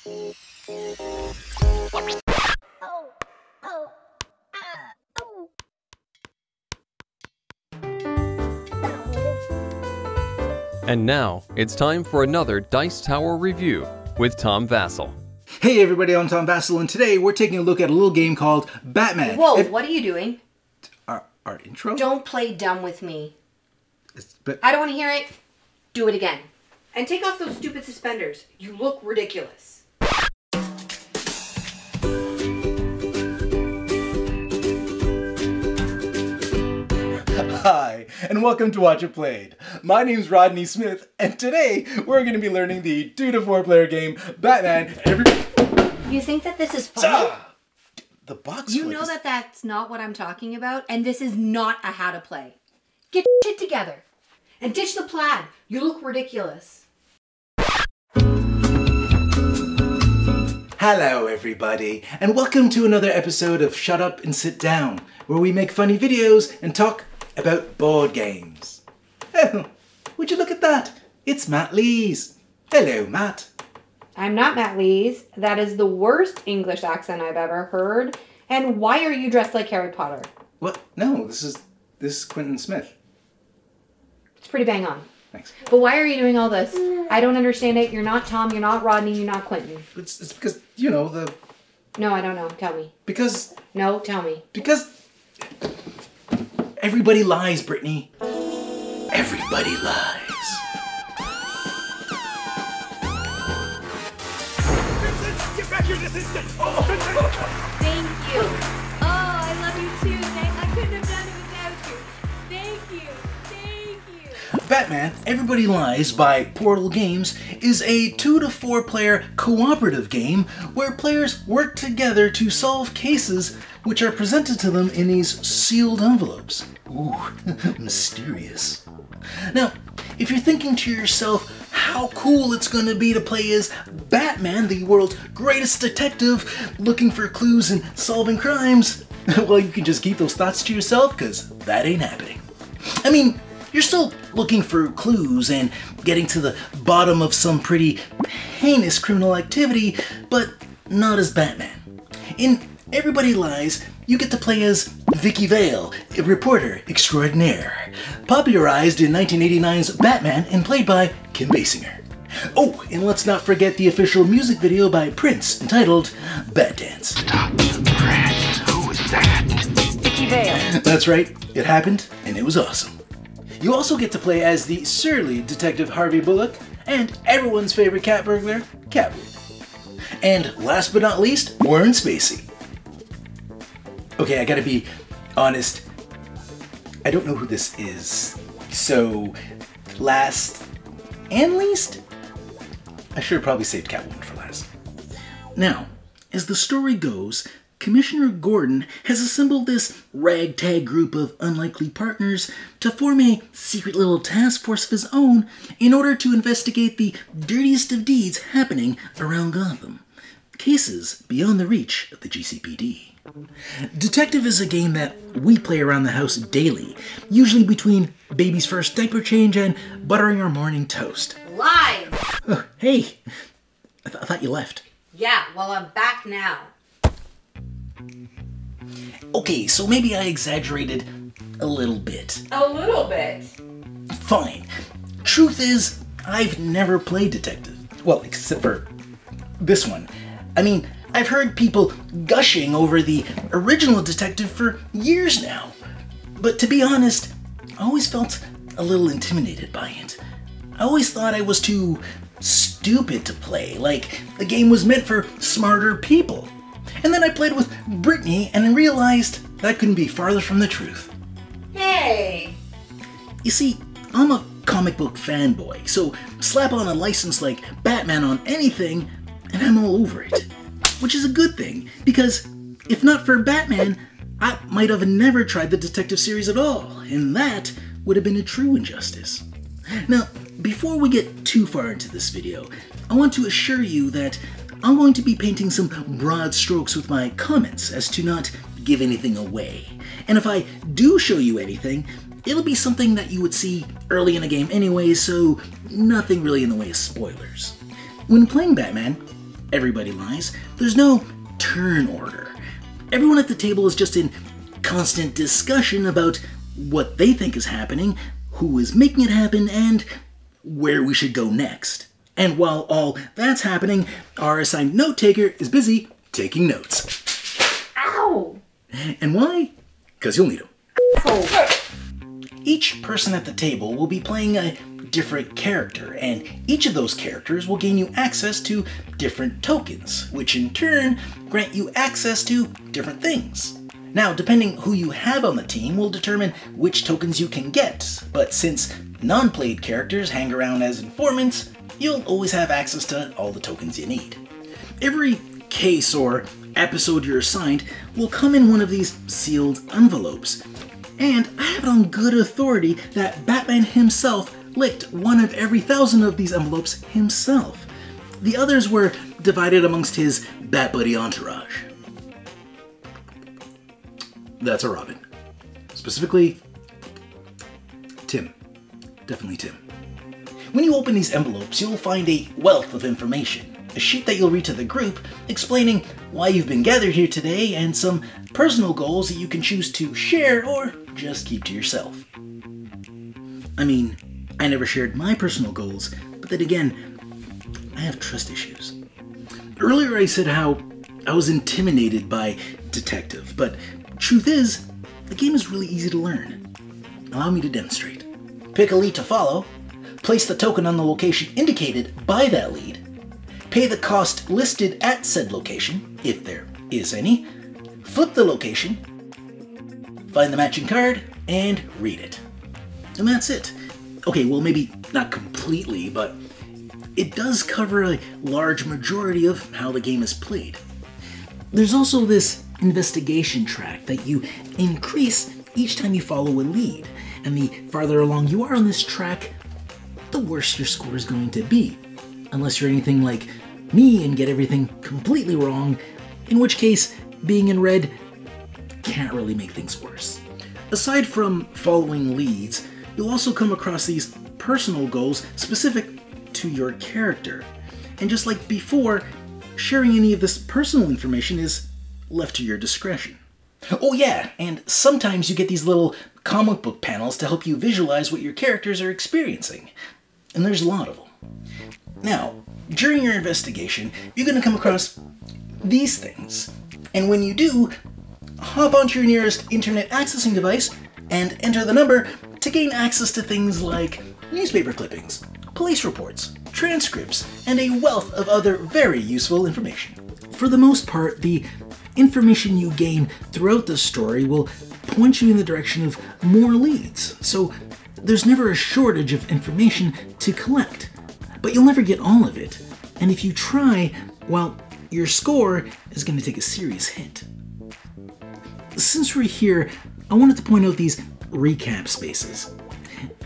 And now, it's time for another Dice Tower review with Tom Vassell. Hey everybody, I'm Tom Vassell, and today we're taking a look at a little game called Batman. Whoa, what are you doing? Our intro? Don't play dumb with me. But I don't want to hear it. Do it again. And take off those stupid suspenders. You look ridiculous. Hi, and welcome to Watch It Played. My name's Rodney Smith, and today we're going to be learning the 2 to 4 player game Batman. You think that this is fun? The box. You know that that's not what I'm talking about, and this is not a how to play. Get shit together and ditch the plaid. You look ridiculous. Hello everybody, and welcome to another episode of Shut Up and Sit Down, where we make funny videos and talk about board games. Oh, would you look at that? It's Matt Lees. Hello, Matt. I'm not Matt Lees. That is the worst English accent I've ever heard. And why are you dressed like Harry Potter? What? No, this is Quentin Smith. It's pretty bang on. Thanks. But why are you doing all this? I don't understand it. You're not Tom, you're not Rodney, you're not Quentin. It's because, you know, the... No, I don't know. Tell me. Because... No, tell me. Because... Everybody lies, Brittany. Everybody lies. Get back here this instant! Thank you. Oh, I love you too. I couldn't have done it without you. Thank you. Thank you. Batman, Everybody Lies by Portal Games is a 2 to 4 player cooperative game where players work together to solve cases which are presented to them in these sealed envelopes. Ooh, mysterious. Now, if you're thinking to yourself how cool it's going to be to play as Batman, the world's greatest detective, looking for clues and solving crimes, well, you can just keep those thoughts to yourself, because that ain't happening. I mean, you're still looking for clues and getting to the bottom of some pretty heinous criminal activity, but not as Batman. In Everybody Lies, you get to play as Vicki Vale, a reporter extraordinaire, popularized in 1989's Batman and played by Kim Basinger. Oh, and let's not forget the official music video by Prince entitled Bat Dance. Stop the press. Who is that? Vicki Vale. That's right, it happened, and it was awesome. You also get to play as the surly Detective Harvey Bullock and everyone's favorite cat burglar, Catwoman. And last but not least, Warren Spacey. Okay, I gotta be honest, I don't know who this is, so last and least, I should have probably saved Catwoman for last. Now, as the story goes, Commissioner Gordon has assembled this ragtag group of unlikely partners to form a secret little task force of his own in order to investigate the dirtiest of deeds happening around Gotham. Cases beyond the reach of the GCPD. Detective is a game that we play around the house daily, usually between baby's first diaper change and buttering our morning toast. Live! Oh, hey, I thought you left. Yeah, well, I'm back now. Okay, so maybe I exaggerated a little bit. A little bit. Fine. Truth is, I've never played Detective. Well, except for this one. I mean, I've heard people gushing over the original Detective for years now. But to be honest, I always felt a little intimidated by it. I always thought I was too stupid to play, like the game was meant for smarter people. And then I played with Brittany and realized that couldn't be farther from the truth. Hey! You see, I'm a comic book fanboy, so slap on a license like Batman on anything and I'm all over it. Which is a good thing, because if not for Batman, I might have never tried the Detective series at all, and that would have been a true injustice. Now, before we get too far into this video, I want to assure you that I'm going to be painting some broad strokes with my comments as to not give anything away. And if I do show you anything, it'll be something that you would see early in the game anyway, so nothing really in the way of spoilers. When playing Batman, everybody lies, there's no turn order. Everyone at the table is just in constant discussion about what they think is happening, who is making it happen, and where we should go next. And while all that's happening, our assigned note taker is busy taking notes. Ow! And why? Because you'll need them. Oh. Each person at the table will be playing a different character, and each of those characters will gain you access to different tokens, which in turn grant you access to different things. Now, depending who you have on the team will determine which tokens you can get, but since non-played characters hang around as informants, you'll always have access to all the tokens you need. Every case or episode you're assigned will come in one of these sealed envelopes, and I have it on good authority that Batman himself licked one of every 1,000 of these envelopes himself. The others were divided amongst his Bat Buddy entourage. That's a Robin. Specifically, Tim. Definitely Tim. When you open these envelopes, you'll find a wealth of information. A sheet that you'll read to the group explaining why you've been gathered here today and some personal goals that you can choose to share or just keep to yourself. I mean, I never shared my personal goals, but then again, I have trust issues. Earlier I said how I was intimidated by Detective, but truth is, the game is really easy to learn. Allow me to demonstrate. Pick a lead to follow, place the token on the location indicated by that lead, pay the cost listed at said location, if there is any, flip the location, find the matching card, and read it. And that's it. Okay, well maybe not completely, but it does cover a large majority of how the game is played. There's also this investigation track that you increase each time you follow a lead, and the farther along you are on this track, the worse your score is going to be. Unless you're anything like me and get everything completely wrong, in which case being in red can't really make things worse. Aside from following leads, you'll also come across these personal goals specific to your character. And just like before, sharing any of this personal information is left to your discretion. Oh yeah, and sometimes you get these little comic book panels to help you visualize what your characters are experiencing. And there's a lot of them. Now, during your investigation, you're going to come across these things. And when you do, hop onto your nearest internet accessing device and enter the number to gain access to things like newspaper clippings, police reports, transcripts, and a wealth of other very useful information. For the most part, the information you gain throughout the story will point you in the direction of more leads, so there's never a shortage of information to collect. But you'll never get all of it, and if you try, well, your score is going to take a serious hit. Since we're here, I wanted to point out these recap spaces.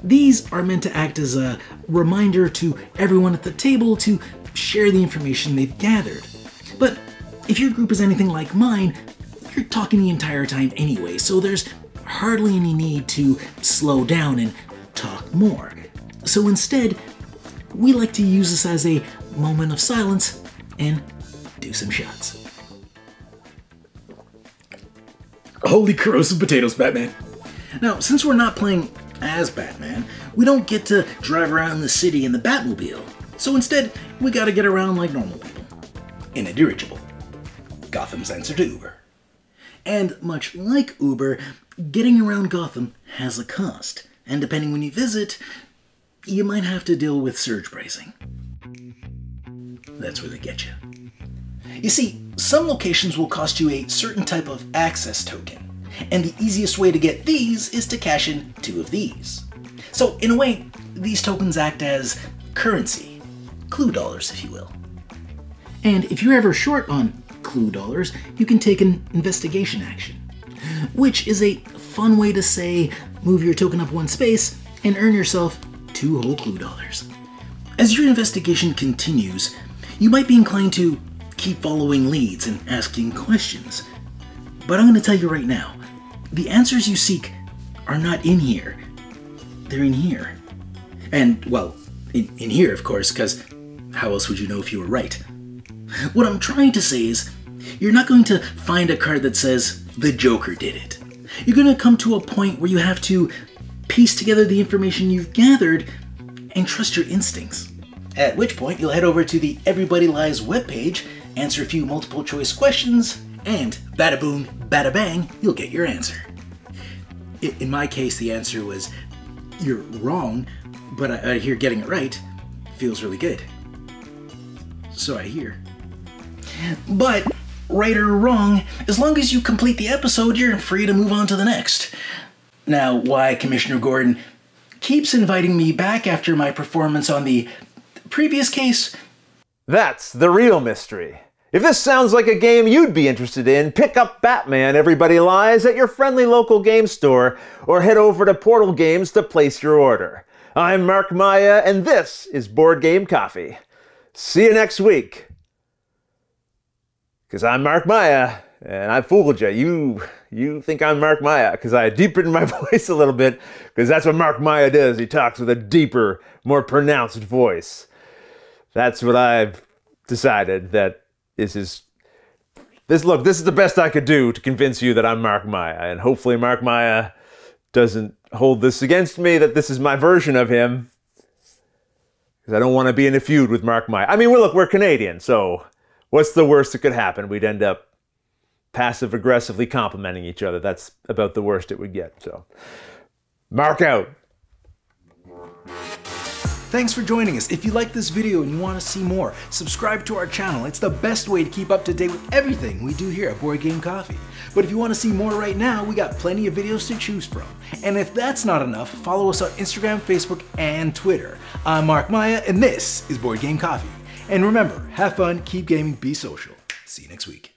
These are meant to act as a reminder to everyone at the table to share the information they've gathered. But if your group is anything like mine, you're talking the entire time anyway, so there's hardly any need to slow down and talk more. So instead, we like to use this as a moment of silence and do some shots. Holy corrosive potatoes, Batman. Now, since we're not playing as Batman, we don't get to drive around the city in the Batmobile. So instead, we gotta get around like normal people. In a dirigible. Gotham's answer to Uber. And much like Uber, getting around Gotham has a cost. And depending when you visit, you might have to deal with surge pricing. That's where they get you. You see, some locations will cost you a certain type of access token, and the easiest way to get these is to cash in 2 of these. So in a way, these tokens act as currency, clue dollars if you will. And if you're ever short on clue dollars, you can take an investigation action, which is a fun way to say move your token up 1 space and earn yourself 2 whole clue dollars. As your investigation continues, you might be inclined to keep following leads and asking questions. But I'm going to tell you right now, the answers you seek are not in here. They're in here. And, well, in here, of course, because how else would you know if you were right? What I'm trying to say is, you're not going to find a card that says, the Joker did it. You're going to come to a point where you have to piece together the information you've gathered and trust your instincts. At which point, you'll head over to the Everybody Lies webpage, answer a few multiple choice questions, and bada boom, bada bang, you'll get your answer. In my case, the answer was, you're wrong, but I hear getting it right feels really good. So I hear. But, right or wrong, as long as you complete the episode, you're free to move on to the next. Now, why Commissioner Gordon keeps inviting me back after my performance on the previous case? That's the real mystery. If this sounds like a game you'd be interested in, pick up Batman Everybody Lies at your friendly local game store, or head over to Portal Games to place your order. I'm Mark Maya, and this is Board Game Coffee. See you next week. Because I'm Mark Maya, and I fooled you. You think I'm Mark Maya, because I deepened my voice a little bit, because that's what Mark Maya does. He talks with a deeper, more pronounced voice. That's what I've decided that this is the best I could do to convince you that I'm Mark Maya, and hopefully Mark Maya doesn't hold this against me, that this is my version of him, because I don't want to be in a feud with Mark Maya. I mean, look, we're Canadian, so what's the worst that could happen? We'd end up passive-aggressively complimenting each other. That's about the worst it would get, so. Mark out. Thanks for joining us. If you like this video and you want to see more, subscribe to our channel. It's the best way to keep up to date with everything we do here at Board Game Coffee. But if you want to see more right now, we got plenty of videos to choose from. And if that's not enough, follow us on Instagram, Facebook, and Twitter. I'm Mark Maya, and this is Board Game Coffee. And remember, have fun, keep gaming, be social. See you next week.